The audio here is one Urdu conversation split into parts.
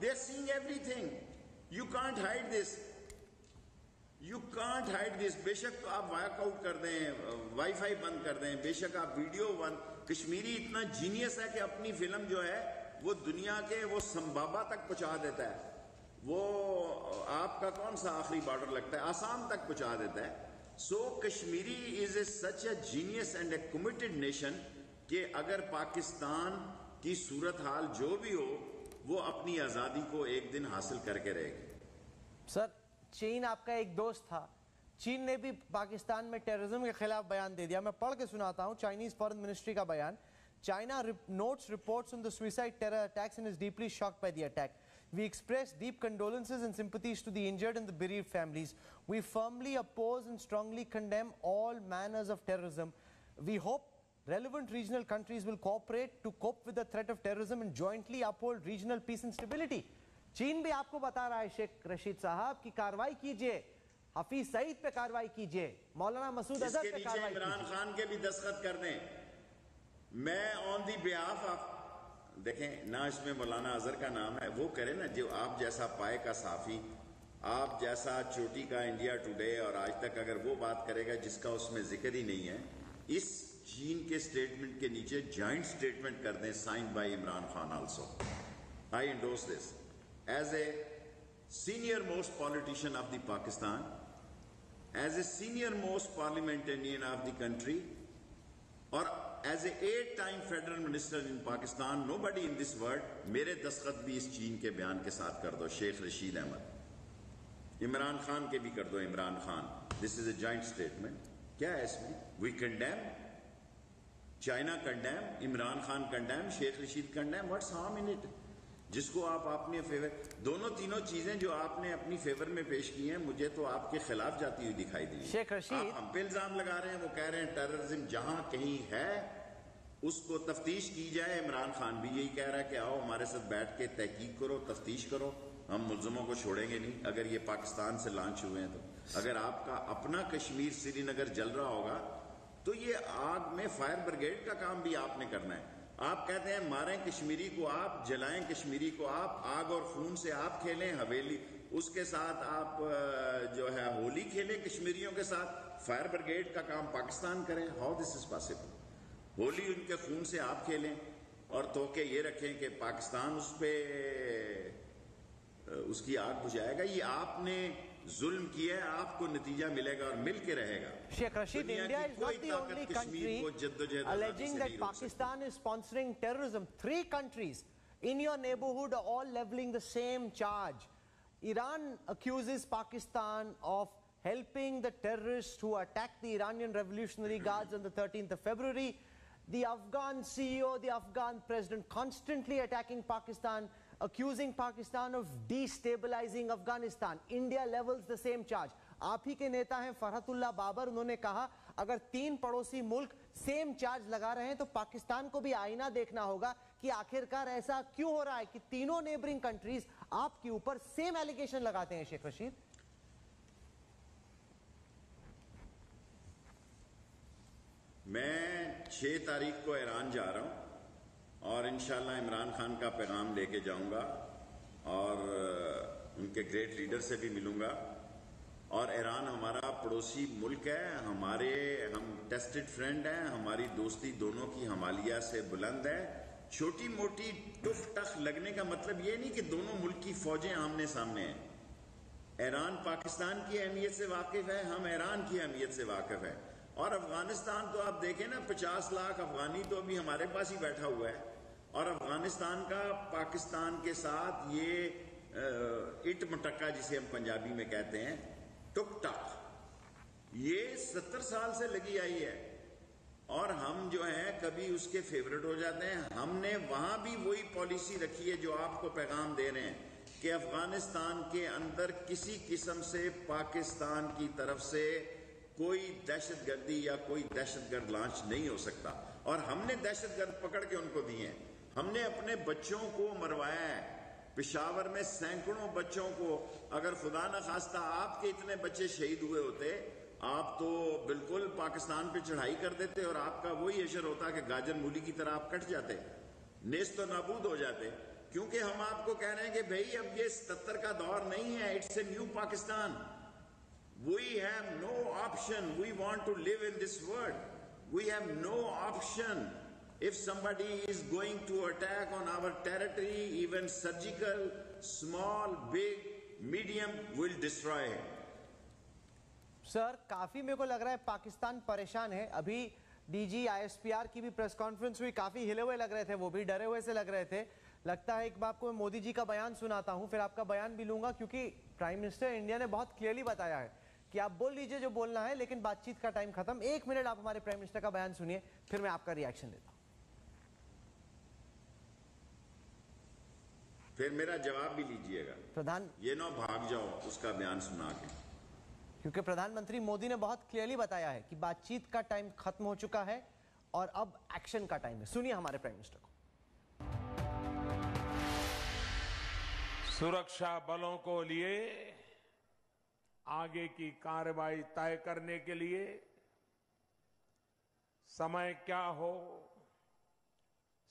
They are seeing everything. You can't hide this. You can't hide this. بے شک آپ وائک آؤٹ کر دیں, وائی فائی بند کر دیں, بے شک آپ ویڈیو بند. کشمیری اتنا جینیس ہے کہ اپنی فلم جو ہے وہ دنیا کے وہ سمبابا تک پہنچا دیتا ہے. وہ آپ کا کون سا آخری بارڈر لگتا ہے, آسام تک پہنچا دیتا ہے. So Kashmiri is a such a genius and a committed nation کہ اگر پاکستان کی صورتحال جو بھی ہو وہ اپنی آزادی کو ایک دن حاصل کر کے رہے گی. سر چین آپ کا ایک دوست تھا, چین نے بھی پاکستان میں ٹیررزم کے خلاف بیان دے دیا. میں پڑھ کے سناتا ہوں چائنیز فارن منسٹری کا بیان. China notes reports on the suicide terror attacks and is deeply shocked by the attack. We express deep condolences and sympathies to the injured and the bereaved families. We firmly oppose and strongly condemn all manners of terrorism. We hope relevant regional countries will cooperate to cope with the threat of terrorism and jointly uphold regional peace and stability. چین بھی آپ کو بتا رہا ہے شیخ رشید صاحب کی کاروائی کیجئے, حفیظ سعید پہ کاروائی کیجئے, مولانا مسعود اظہر پہ کاروائی کیجئے. عمران خان کے بھی دستخط کر دیں. میں آن دی بیہاف آف, دیکھیں نہ اس میں مولانا اظہر کا نام ہے, وہ کرے نا جو آپ جیسا پائے کا صحافی, آپ جیسا چوٹی کا انڈیا ٹوڈے اور آج تک اگر وہ بات کرے گا جس کا اس میں ذکر ہی نہیں ہے, اس چین کے سٹیٹمنٹ کے نیچے جوائنٹ سٹیٹمنٹ کر دیں signed by Imran Khan also. I endorse this as a senior most politician of the Pakistan, as a senior most parliamentarian of the country, or as a 8-time federal minister in Pakistan. Nobody in this world. میرے دستخط بھی اس چین کے بیان کے ساتھ کر دو. شیخ رشید احمد, عمران خان کے بھی کر دو. Imran Khan, this is a joint statement. کیا ہے اس میں؟ We condemn, China condemn, Imran Khan condemn, Sheikh Rashid condemn. What's harm in it? جس کو آپ اپنے فیور, دونوں تینوں چیزیں جو آپ نے اپنی فیور میں پیش کی ہیں مجھے تو آپ کے خلاف جاتی ہوئی دکھائی دی. شیخ رشید آپ ہم پہ الزام لگا رہے ہیں, وہ کہہ رہے ہیں ٹیررزم جہاں کہیں ہے اس کو تفتیش کی جائے. عمران خان بھی یہی کہہ رہا ہے کہ آؤ ہمارے ساتھ بیٹھ کے تحقیق کرو, تفتیش کرو, ہم ملزموں کو چھوڑیں گے نہیں اگر یہ پاکستان سے لانچ ہوئے ہیں تو. اگر آپ کا اپنا کشمیر سری نگر جل رہا ہوگا تو یہ آگ میں فائر بریگیڈ کا کام بھی آپ نے کرنا ہے. آپ کہتے ہیں ماریں کشمیری کو آپ, جلائیں کشمیری کو آپ, آگ اور خون سے آپ کھیلیں, حویلی اس کے ساتھ آپ جو ہے ہولی کھیلیں کشمیریوں کے ساتھ, فائر بریگیڈ کا کام پاکستان کریں. How this is possible? Holi ان کے خون سے آپ کھیلیں اور توقع یہ رکھیں کہ پاکستان اس پہ اس کی آگ بجھائے گا. یہ آپ نے ظلم کیا ہے, آپ کو نتیجہ ملے گا اور مل کے رہے گا. Sheikh Rashid, India is not the only country alleging that Pakistan is sponsoring terrorism. 3 countries in your neighborhood are all leveling the same charge. Iran accuses Pakistan of helping the terrorists who attacked the Iranian Revolutionary Guards on the 13th of February. The Afghan CEO, the Afghan president constantly attacking Pakistan, accusing Pakistan of destabilizing Afghanistan. India levels the same charge. آپ ہی کے نیتا ہیں فرحت اللہ بابر, انہوں نے کہا اگر 3 پڑوسی ملک سیم چارج لگا رہے ہیں تو پاکستان کو بھی آئینہ دیکھنا ہوگا کہ آخرکار ایسا کیوں ہو رہا ہے کہ تینوں نیبرنگ کنٹریز آپ کے اوپر سیم ایلیگیشن لگاتے ہیں. شیخ رشید, میں 6 تاریخ کو ایران جا رہا ہوں اور انشاءاللہ عمران خان کا پیغام لے کے جاؤں گا اور ان کے گریٹ لیڈر سے بھی ملوں گا. اور ایران ہمارا پڑوسی ملک ہے, ہم ٹیسٹڈ فرینڈ ہیں, ہماری دوستی دونوں کی ہمالیہ سے بلند ہے. چھوٹی موٹی ٹف ٹخ لگنے کا مطلب یہ نہیں کہ دونوں ملک کی فوجیں آمنے سامنے ہیں. ایران پاکستان کی اہمیت سے واقف ہے, ہم ایران کی اہمیت سے واقف ہیں. اور افغانستان تو آپ دیکھیں نا, 50 لاکھ افغانی تو ابھی ہمارے پاس ہی بیٹھا ہوا ہے. اور افغانستان کا پاکستان کے ساتھ یہ اٹ مٹکا جسے ہم پنجابی میں کہتے ہیں, ٹک ٹک, یہ 70 سال سے لگی آئی ہے. اور ہم جو ہیں کبھی اس کے فیورٹ ہو جاتے ہیں. ہم نے وہاں بھی وہی پالیسی رکھی ہے جو آپ کو پیغام دے رہے ہیں کہ افغانستان کے اندر کسی قسم سے پاکستان کی طرف سے کوئی دہشت گردی یا کوئی دہشت گرد لانچ نہیں ہو سکتا. اور ہم نے دہشت گرد پکڑ کے ان کو دیے ہیں. ہم نے اپنے بچوں کو مروایا ہے. پشاور میں سینکڑوں بچوں کو, اگر خدا نہ خواستہ آپ کے اتنے بچے شہید ہوئے ہوتے آپ تو بالکل پاکستان پہ چڑھائی کر دیتے اور آپ کا وہی اشر ہوتا کہ گاجر مولی کی طرح آپ کٹ جاتے, نیست و نابود ہو جاتے. کیونکہ ہم آپ کو کہہ رہے ہیں کہ بھئی اب یہ 77 کا دور نہیں ہے. It's a new Pakistan. We have no option. We want to live in this world. We have no option. If somebody is going to attack on our territory, even surgical, small, big, medium, will destroy it. Sir کافی میرے کو لگ رہا ہے پاکستان پریشان ہے. ابھی D G I S P R کی بھی پریس کانفرنس ہوئی, کافی ہلے ہوئے لگ رہے تھے, وہ بھی ڈرے ہوئے سے لگ رہے تھے. لگتا ہے ایک بار آپ کو میں مودی جی کا بیان سناتا ہوں, پھر آپ کا بیان بھی لوں گا, کیونکہ پرائم منسٹر انڈیا نے بہت کلیئرلی بتایا ہے کہ آپ بول لیجئے جو بولنا ہے, لیکن بات چیت کا ٹائم ختم. 1 منٹ آپ ہمارے پرائم منسٹر کا بیان سنیے, پھر میں آپ کا ریاکشن لیتا ہوں. پھر میرا جواب بھی لیجئے گا, یہ نہ بھاگ جاؤ اس کا بیان سنا کے. کیونکہ پردھان منتری مودی نے بہت کلیئرلی بتایا ہے کہ بات چیت کا ٹائم ختم ہو چکا ہے اور اب ایکشن کا ٹائم ہے. سنیے ہمارے پرائم منسٹر کو. سرکشا بلوں کو لیے آگے کی کارروائی طے کرنے کے لیے سمے کیا ہو,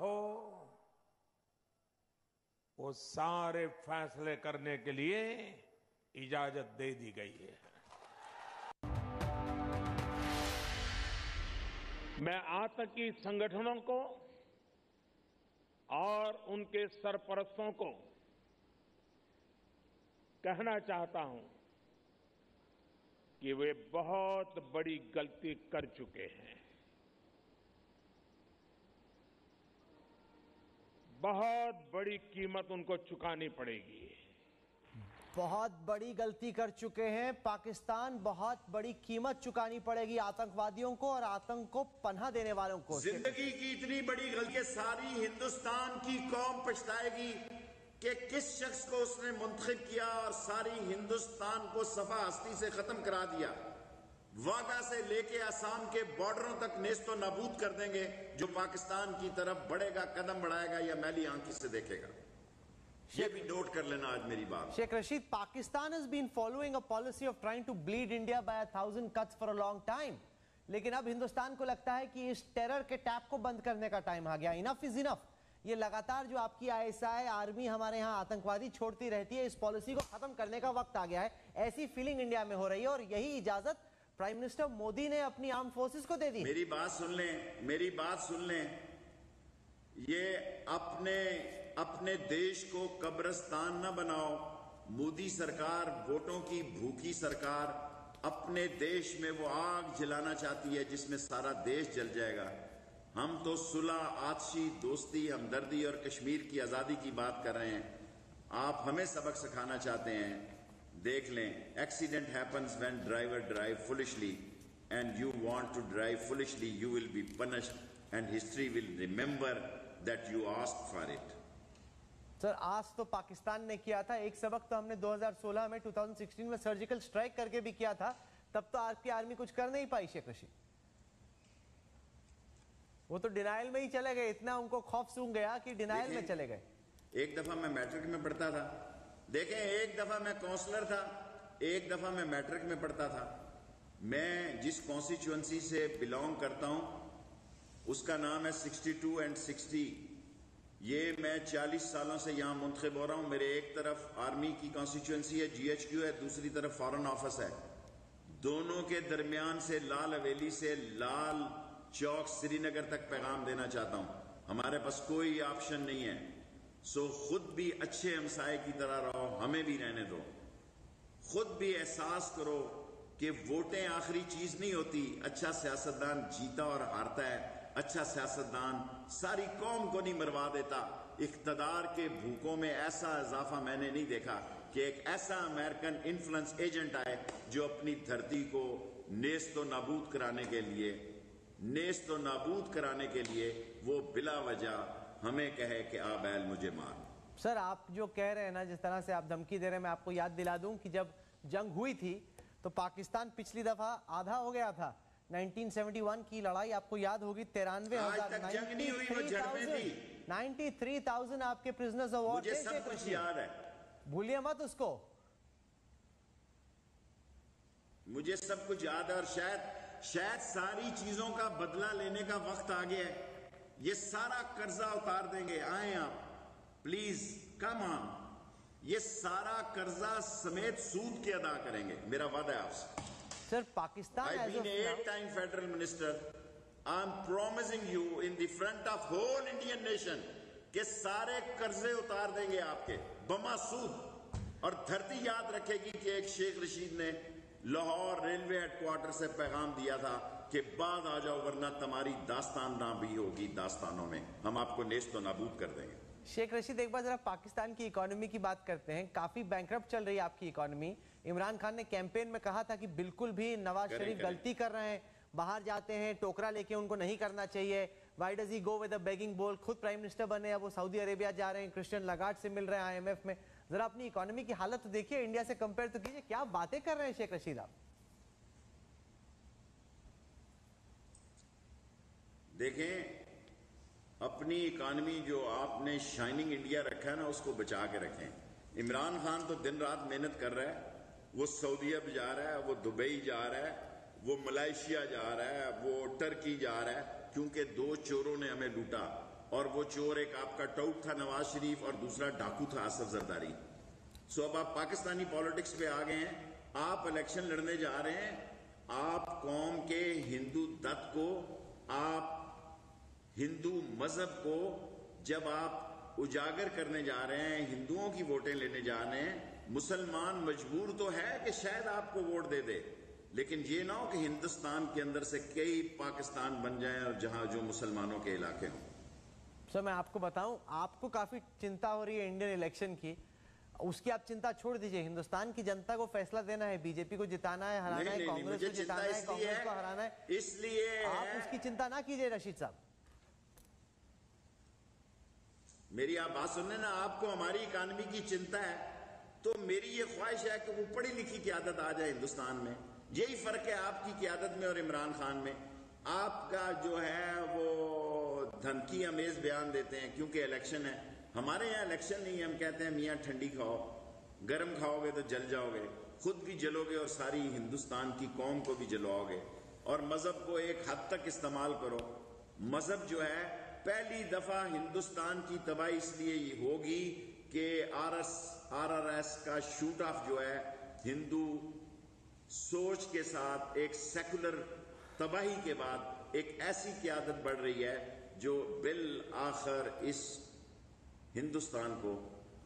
ہو, وہ سارے فیصلے کرنے کے لیے اجازت دے دی گئی ہے. میں آتنکی سنگٹھنوں کو اور ان کے سرپرستوں کو کہنا چاہتا ہوں کہ وہ بہت بڑی غلطی کر چکے ہیں. بہت بڑی قیمت ان کو چکانی پڑے گی. بہت بڑی غلطی کر چکے ہیں. پاکستان بہت بڑی قیمت چکانی پڑے گی آتنکوادیوں کو اور آتنک کو پناہ دینے والوں کو. زندگی کی اتنی بڑی غلطی, ساری ہندوستان کی قوم پچھتائے گی کہ کس شخص کو اس نے منتخب کیا اور ساری ہندوستان کو صفحہ ہستی سے ختم کرا دیا. واگا سے لے کے آسام کے بارڈروں تک نیست و نابود کر دیں گے. جو پاکستان کی طرف بڑھے گا, قدم بڑھائے گا, یا میلی آنکھ سے دیکھے گا. یہ بھی نوٹ کر لینا آج میری بات. Sheikh Rashid, Pakistan has been following a policy of trying to bleed India by 1,000 cuts for a long time. لیکن اب ہندوستان کو لگتا ہے کہ اس ٹیرر کے ٹیپ کو بند کرنے کا ٹائم آ گیا. انف از انف. یہ لگاتار جو آپ کی آئی ایس آئی آرمی ہمارے ہاں آتنکوادی چھوڑتی رہتی ہے, اس پالیسی کو ختم کرنے کا وقت آ گیا ہے. ایسی فیلنگ انڈیا میں ہو رہی ہے, اور یہی اجازت پرائم منسٹر مودی نے اپنی آرم فورسز کو دے دی. میری بات سن لیں, میری بات سن لیں. یہ اپنے دیش کو قبرستان نہ بناؤ. مودی سرکار ووٹوں کی بھوکی سرکار اپنے دیش میں وہ آگ جلانا چاہتی ہے جس میں سارا دیش جل جائے گا. ہم تو صلح, آتشی, دوستی, ہمدردی اور کشمیر کی آزادی کی بات کر رہے ہیں. آپ ہمیں سبق سکھانا چاہتے ہیں. دیکھ لیں, accident happens when driver drive foolishly and you want to drive foolishly, you will be punished and history will remember that you asked for it. Sir آج تو پاکستان نے کیا تھا, ایک سبق تو ہم نے 2016 میں 2016 میں سرجیکل سٹرائک کر کے بھی کیا تھا. تب تو آپ کی آرمی کچھ کر نہیں پائی. شیخ رشید, وہ تو ڈینائل میں ہی چلے گئے. اتنا ان کو خوف سونگ گیا کہ ڈینائل میں چلے گئے. ایک دفعہ میں میٹرک میں پڑھتا تھا, دیکھیں, ایک دفعہ میں کونسلر تھا, ایک دفعہ میں میٹرک میں پڑھتا تھا. میں جس کانسٹیچوئنسی سے بلانگ کرتا ہوں اس کا نام ہے 62 اینڈ 60. یہ میں 40 سالوں سے یہاں منتخب ہو رہا ہوں. میرے ایک طرف آرمی کی کانسٹیچوئنسی ہے, جی ایچ کیو ہے, دوسری طرف فارن آفس ہے. دونوں کے درمیان سے لال حویلی سے لال چوک سری نگر تک پیغام دینا چاہتا ہوں. ہمارے پاس کوئی آپشن نہیں ہے. سو خود بھی اچھے ہمسائے کی طرح رہو, ہمیں بھی رہنے دو. خود بھی احساس کرو کہ ووٹیں آخری چیز نہیں ہوتی. اچھا سیاستدان جیتا اور ہارتا ہے. اچھا سیاستدان ساری قوم کو نہیں مروا دیتا. اقتدار کے بھوکوں میں ایسا اضافہ میں نے نہیں دیکھا کہ ایک ایسا امریکن انفلوئنس ایجنٹ آئے جو اپنی دھرتی کو نیست و نابود کرانے کے لیے وہ بلا وجہ ہمیں کہے کہ آ بیل مجھے مار. سر آپ جو کہہ رہے ہیں نا, جس طرح سے آپ دھمکی دے رہے ہیں, میں آپ کو یاد دلا دوں کہ جب جنگ ہوئی تھی تو پاکستان پچھلی دفعہ آدھا ہو گیا تھا. 1971 کی لڑائی آپ کو یاد ہوگی, 93,000 آپ کے پرزنرز آف وار. مجھے سب کچھ یاد ہے, بھولیے مت اس کو. مجھے سب کچھ یاد ہے, اور شاید ساری چیزوں کا بدلہ لینے کا وقت آ گیا ہے. یہ سارا قرضہ اتار دیں گے. آئیں آپ پلیز کم آن. یہ سارا قرضہ سمیت سود کے ادا کریں گے. میرا وعدہ ہے آپ سے. سر Pakistan I've been 8-time federal minister. I'm promising you in the front of whole Indian nation کہ سارے قرضے اتار دیں گے آپ کے بما سود. اور دھرتی یاد رکھے گی کہ ایک شیخ رشید نے لاہور ریلوے ہیڈ کوارٹر سے پیغام دیا تھا کہ بعد آ جاؤ ورنہ تمہاری داستان نہ بھی ہوگی داستانوں میں. ہم آپ کو نیست و نابود کر دیں گے. شیخ رشید ایک بار ذرا پاکستان کی اکانومی کی بات کرتے ہیں. کافی بینکرپٹ چل رہی ہے آپ کی اکانومی. عمران خان نے کیمپین میں کہا تھا کہ بالکل بھی نواز شریف غلطی کر رہے ہیں, باہر جاتے ہیں ٹوکرا لے کے, ان کو نہیں کرنا چاہیے. Why does he go with a begging bowl. خود پرائم منسٹر بنے, اب وہ سعودی عربیہ جا رہے ہیں, کرسچن لاگارڈ سے مل رہے ہیں IMF میں. ذرا اپنی اکانومی کی حالت تو دیکھیے, انڈیا سے کمپیئر تو کیجیے. کیا باتیں کر رہے ہیں شیخ رشید آپ؟ دیکھیں اپنی اکانومی جو آپ نے شائننگ انڈیا رکھا ہے نا اس کو بچا کے رکھیں. عمران خان تو دن رات محنت کر رہا ہے. وہ سعودیہ بھی جا رہا ہے, وہ دبئی جا رہا ہے, وہ ملائیشیا جا رہا ہے, وہ ٹرکی جا رہا ہے, کیونکہ 2 چوروں نے ہمیں لوٹا. اور وہ چور ایک آپ کا ٹاؤٹ تھا نواز شریف اور دوسرا ڈاکو تھا آصف زرداری. سو اب آپ پاکستانی پالیٹکس پہ آ گئے ہیں. آپ الیکشن لڑنے جا رہے ہیں. آپ قوم کے ہندو دت کو, آپ ہندو مذہب کو جب آپ اجاگر کرنے جا رہے ہیں, ہندوؤں کی ووٹیں لینے جا رہے ہیں, مسلمان مجبور تو ہے کہ شاید آپ کو ووٹ دے دے, لیکن یہ نہ ہو کہ ہندوستان کے اندر سے کئی پاکستان بن جائیں اور جہاں جو مسلمانوں کے علاقے ہوں. سر میں آپ کو بتاؤں, آپ کو کافی چنتا ہو رہی ہے انڈین الیکشن کی. اس کی آپ چنتا چھوڑ دیجئے. ہندوستان کی جنتا کو فیصلہ دینا ہے. بی جے پی کو جتانا ہے, ہرانا ہے, کانگریس کو جتانا ہے, کانگریس کو ہرانا ہے. اس لیے آپ اس کی چنتا نہ کیجئے رشید صاحب. میری آپ بات سننے نا, آپ کو ہماری اکانومی کی چنتا ہے تو میری یہ خواہش ہے کہ وہ پڑھی لکھی قیادت آ جائے ہندوستان میں. یہی فرق ہے آپ کی قیادت میں اور عمران خان میں. آپ کا جو ہے وہ دھمکی امیز بیان دیتے ہیں کیونکہ الیکشن ہے. ہمارے یہاں الیکشن نہیں ہے. ہم کہتے ہیں میاں ٹھنڈی کھاؤ, گرم کھاؤ گے تو جل جاؤ گے, خود بھی جلو گے اور ساری ہندوستان کی قوم کو بھی جلواؤ گے. اور مذہب کو ایک حد تک استعمال کرو. مذہب جو ہے پہلی دفعہ ہندوستان کی تباہی اس لیے یہ ہوگی کہ RRS کا شوٹ آف جو ہے ہندو سوچ کے ساتھ ایک سیکولر تباہی کے بعد ایک ایسی قیادت بڑھ رہی ہے جو بالآخر اس ہندوستان کو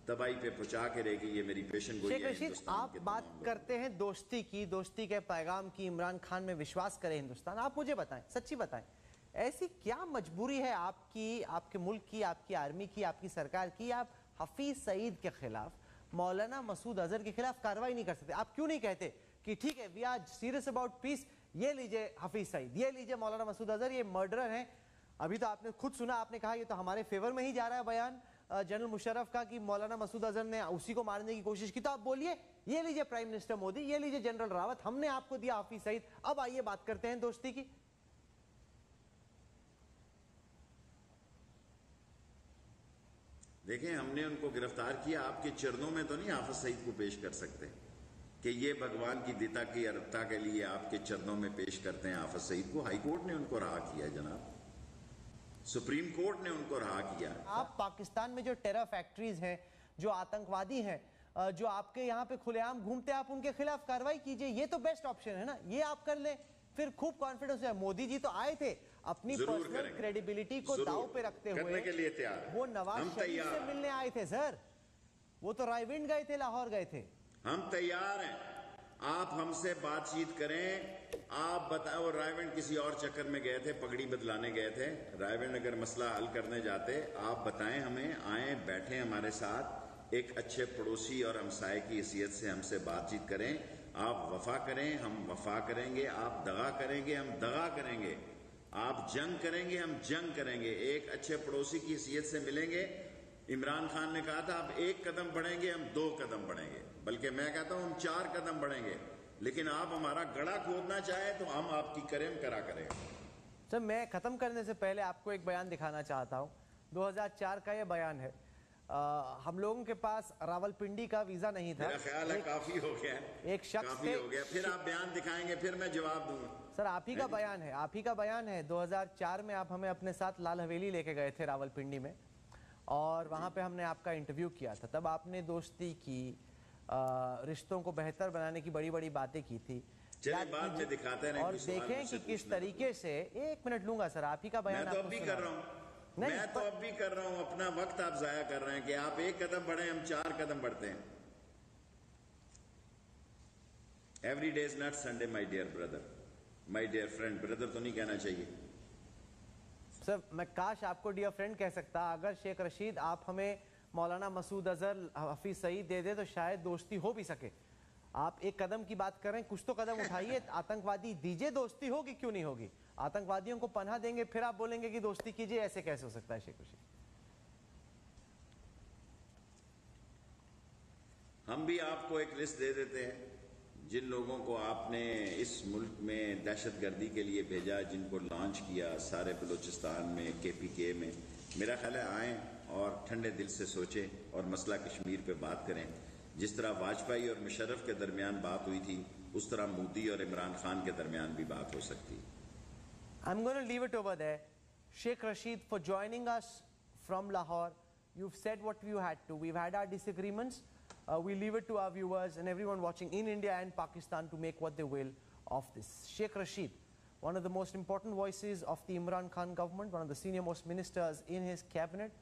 تباہی پہ پہنچا کے رہے گی. یہ میری پیشن گوئی ہے. شیخ رشید آپ بات کرتے ہیں دوستی کی, دوستی کے پیغام کی, عمران خان میں وشواس کرے ہندوستان. آپ مجھے بتائیں, سچی بتائیں, ایسی کیا مجبوری ہے آپ کی, آپ کے ملک کی, آپ کی آرمی کی, آپ کی سرکار کی, آپ حفیظ سعید کے خلاف, مولانا مسعود اظہر کے خلاف کارروائی نہیں کر سکتے؟ آپ کیوں نہیں کہتے کہ ٹھیک ہے وی آر سیریس اباؤٹ پیس, یہ لیجئے حفیظ سعید, یہ لیجئے مولانا مسعود اظہر, یہ مرڈرر ہیں. ابھی تو آپ نے خود سنا, آپ نے کہا یہ تو ہمارے فیور میں ہی جا رہا ہے بیان جنرل مشرف کا کہ مولانا مسعود اظہر نے اسی کو مارنے کی کوشش کی. تو آپ بولیے, یہ لیجئے پرائم منسٹر مودی, یہ لیجئے جنرل راوت, ہم نے آپ کو دیا حفیظ سعید. اب آئیے بات کرتے ہیں دوستی کی. دیکھیں ہم نے ان کو گرفتار کیا, آپ کے چرنوں میں تو نہیں حافظ سعید کو پیش کر سکتے کہ یہ بھگوان کی دیتا کی ارتا کے لیے آپ کے چرنوں میں پیش کرتے ہیں حافظ سعید کو. ہائی کورٹ نے ان کو رہا کیا جناب, سپریم کورٹ نے ان کو رہا کیا. آپ پاکستان میں جو ٹیرر فیکٹریز ہیں, جو آتنکوادی ہیں, جو آپ کے یہاں پہ کھلے عام گھومتے ہیں, آپ ان کے خلاف کارروائی کیجئے. یہ تو بیسٹ آپشن ہے نا, یہ آپ کر لیں, پھر خوب کانفیڈنس ہے. مودی جی تو آئے تھے اپنی پرسنل کریڈیبلٹی کو داؤ پہ رکھتے ہوئے, وہ نواز شریف سے ملنے آئے تھے سر. وہ تو رائے ونڈ گئے تھے, لاہور گئے تھے. ہم تیار ہیں, آپ ہم سے بات چیت کریں. آپ بتائیں, وہ رائے ونڈ کسی اور چکر میں گئے تھے, پگڑی بدلانے گئے تھے. رائے ونڈ اگر مسئلہ حل کرنے جاتے, آپ بتائیں ہمیں, آئیں بیٹھیں ہمارے ساتھ, ایک اچھے پڑوسی اور ہمسائے کی حیثیت سے ہم سے بات چیت کریں. آپ وفا کریں, ہم وفا کریں گے. آپ دغا کریں گے, ہم دغا کریں گے. آپ جنگ کریں گے, ہم جنگ کریں گے. ایک اچھے پڑوسی کی حیثیت سے ملیں گے. عمران خان نے کہا تھا آپ 1 قدم بڑھیں گے, ہم 2 قدم بڑھیں گے, بلکہ میں کہتا ہوں ہم 4 قدم بڑھیں گے. لیکن آپ ہمارا گڑھا کھودنا چاہیں تو ہم آپ کی کریں کرا کریں. سر میں ختم کرنے سے پہلے آپ کو ایک بیان دکھانا چاہتا ہوں. 2004 کا یہ بیان ہے. ہم لوگوں کے پاس راولپنڈی کا ویزا نہیں تھا. میرا خیال ہے کافی ہو گیا, ایک شخص کافی ہو گیا. پھر آپ بیان دکھائیں گے, پھر میں جواب دوں گا. سر آپ ہی کا بیان ہے 2004 میں آپ ہمیں اپنے ساتھ لال حویلی لے کے گئے تھے راول پنڈی میں اور وہاں پہ ہم نے آپ کا انٹرویو کیا تھا. تب آپ نے دوستی کی, رشتوں کو بہتر بنانے کی بڑی بڑی باتیں کی تھی. بعد میں دکھاتے ہیں اور دیکھیں کہ کس طریقے سے, ایک منٹ لوں گا سر, آپ ہی کا بیان میں تو اب بھی کر رہا ہوں, اپنا وقت آپ ضائع کر رہے ہیں کہ آپ ایک قدم بڑھیں, ہم 4 قدم بڑھتے ہیں. Every day is not Sunday my dear brother, my dear friend. Brother تو نہیں کہنا چاہیے سر. میں کاش آپ کو ڈیئر فرینڈ کہہ سکتا. اگر شیخ رشید آپ ہمیں مولانا مسعود اظہر, حفیظ سعید دے دے تو شاید دوستی ہو بھی سکے. آپ ایک قدم کی بات کریں, کچھ تو قدم اٹھائیے. آتنکوادی دیجئے, دوستی ہوگی کیوں نہیں ہوگی. آتنکوادیوں کو پناہ دیں گے پھر آپ بولیں گے کہ دوستی کیجئے, ایسے کیسے ہو سکتا ہے شیخ رشید؟ ہم بھی آپ کو ایک لسٹ دے دیتے ہیں جن لوگوں کو آپ نے اس ملک میں دہشت گردی کے لیے بھیجا, جن کو لانچ کیا سارے بلوچستان میں, KPK میں. میرا خیال ہے آئیں اور ٹھنڈے دل سے سوچیں اور مسئلہ کشمیر پہ بات کریں. جس طرح واجپئی اور مشرف کے درمیان بات ہوئی تھی, اس طرح مودی اور عمران خان کے درمیان بھی بات ہو سکتی ہے. I'm going to leave it over there. Sheikh Rashid, for joining us from Lahore. You've said what you had to. We've had our disagreements. We leave it to our viewers and everyone watching in India and Pakistan to make what they will of this. Sheikh Rashid, one of the most important voices of the Imran Khan government, one of the senior most ministers in his cabinet,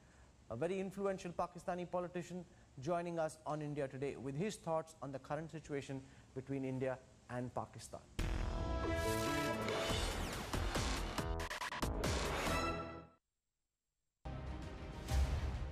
a very influential Pakistani politician, joining us on India Today with his thoughts on the current situation between India and Pakistan.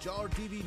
4 TV